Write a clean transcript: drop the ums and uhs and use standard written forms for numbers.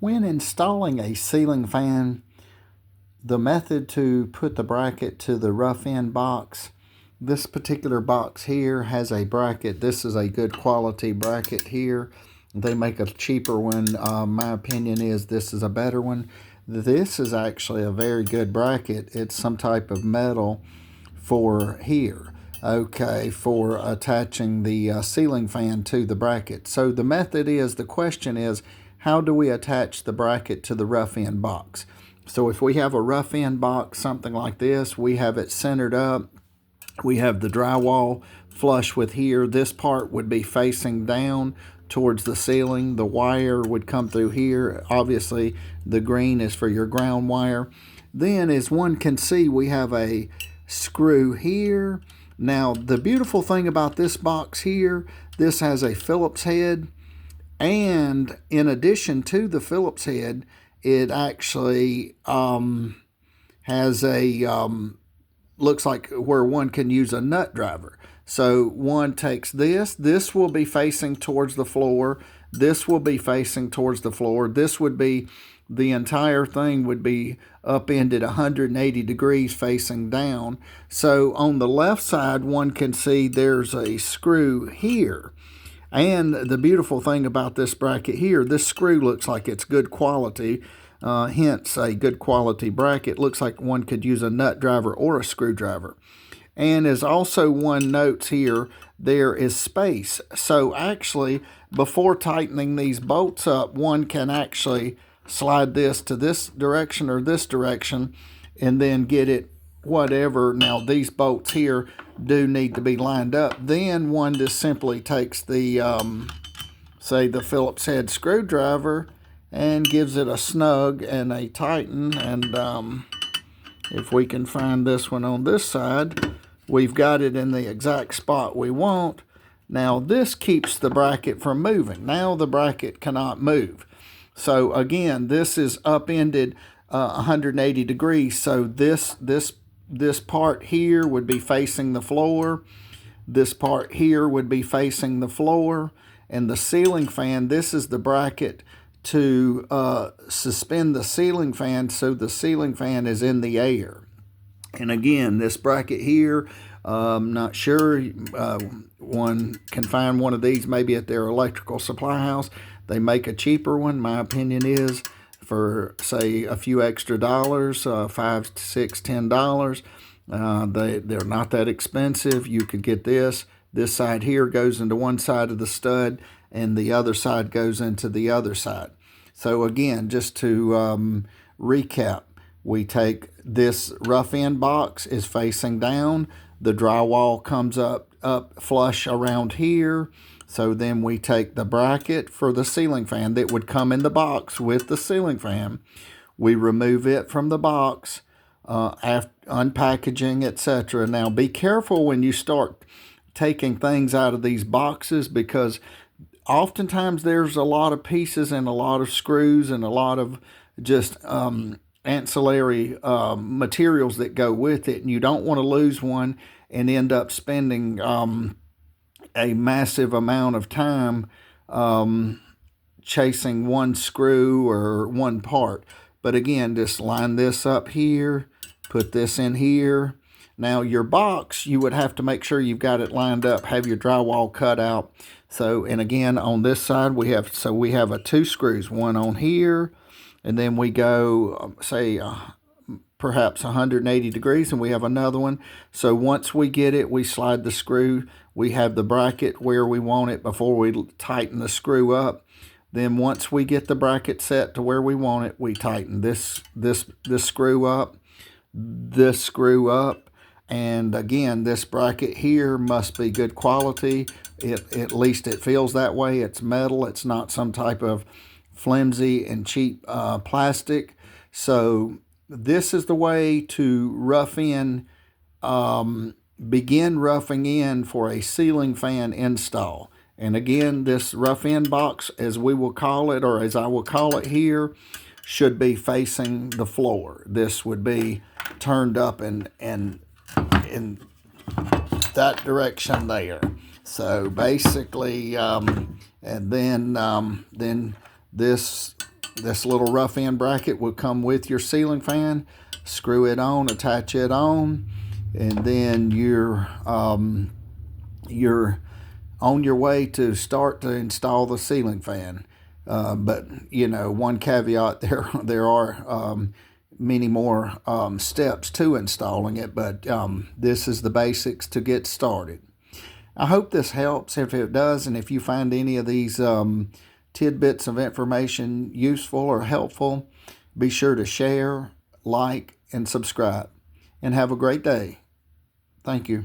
When installing a ceiling fan, the method to put the bracket to the rough end box, this particular box here has a bracket. This is a good quality bracket here. They make a cheaper one. My opinion is this is a better one. This is actually a very good bracket. It's some type of metal for here. Okay, for attaching the ceiling fan to the bracket. So the method is, the question is, how do we attach the bracket to the rough end box? So if we have a rough end box, something like this, we have it centered up. We have the drywall flush with here. This part would be facing down towards the ceiling. The wire would come through here. Obviously, the green is for your ground wire. Then, as one can see, we have a screw here. Now, the beautiful thing about this box here, this has a Phillips head. And in addition to the Phillips head, it actually has a, looks like where one can use a nut driver. So one takes this will be facing towards the floor. This will be facing towards the floor. This would be, the entire thing would be upended 180 degrees facing down. So on the left side, one can see there's a screw here. And the beautiful thing about this bracket here, this screw looks like it's good quality, hence a good quality bracket. Looks like one could use a nut driver or a screwdriver. And as also one notes here, there is space. So actually, before tightening these bolts up, one can actually slide this to this direction or this direction and then get it whatever. Now these bolts here do need to be lined up. Then one just simply takes the say the Phillips head screwdriver and gives it a snug and a tighten. And if we can find this one on this side, we've got it in the exact spot we want. Now this keeps the bracket from moving. Now the bracket cannot move. So again, this is upended 180 degrees. So this part here would be facing the floor. This part here would be facing the floor. And the ceiling fan, this is the bracket to suspend the ceiling fan, so the ceiling fan is in the air. And again, this bracket here, I'm not sure, one can find one of these maybe at their electrical supply house. They make a cheaper one, my opinion is, for say a few extra dollars, $5, $6, $10. They're not that expensive. You could get this. This side here goes into one side of the stud and the other side goes into the other side. So again, just to recap, we take this rough end box is facing down. The drywall comes up flush around here. So then we take the bracket for the ceiling fan that would come in the box with the ceiling fan. We remove it from the box, after unpackaging, etc. Now be careful when you start taking things out of these boxes, because oftentimes there's a lot of pieces and a lot of screws and a lot of just ancillary materials that go with it, and you don't want to lose one and end up spending a massive amount of time chasing one screw or one part. But again, just line this up here, put this in here. Now your box, you would have to make sure you've got it lined up, have your drywall cut out. So, and again, on this side, we have two screws, one on here, and then we go, say, perhaps 180 degrees, and we have another one. So once we get it, we slide the screw. We have the bracket where we want it before we tighten the screw up. Then once we get the bracket set to where we want it, we tighten this screw up, this screw up. And again, this bracket here must be good quality. At least it feels that way. It's metal. It's not some type of flimsy and cheap plastic. So this is the way to begin roughing in for a ceiling fan install. And again, this rough end box, as we will call it, or as I will call it here, should be facing the floor. This would be turned up and in that direction there. So basically, and then this This little rough end bracket will come with your ceiling fan. Screw it on, attach it on, and then you're on your way to start to install the ceiling fan. But one caveat, there are many more steps to installing it, but this is the basics to get started. I hope this helps. If it does, and if you find any of these tidbits of information useful or helpful, be sure to share, like, and subscribe. And have a great day. Thank you.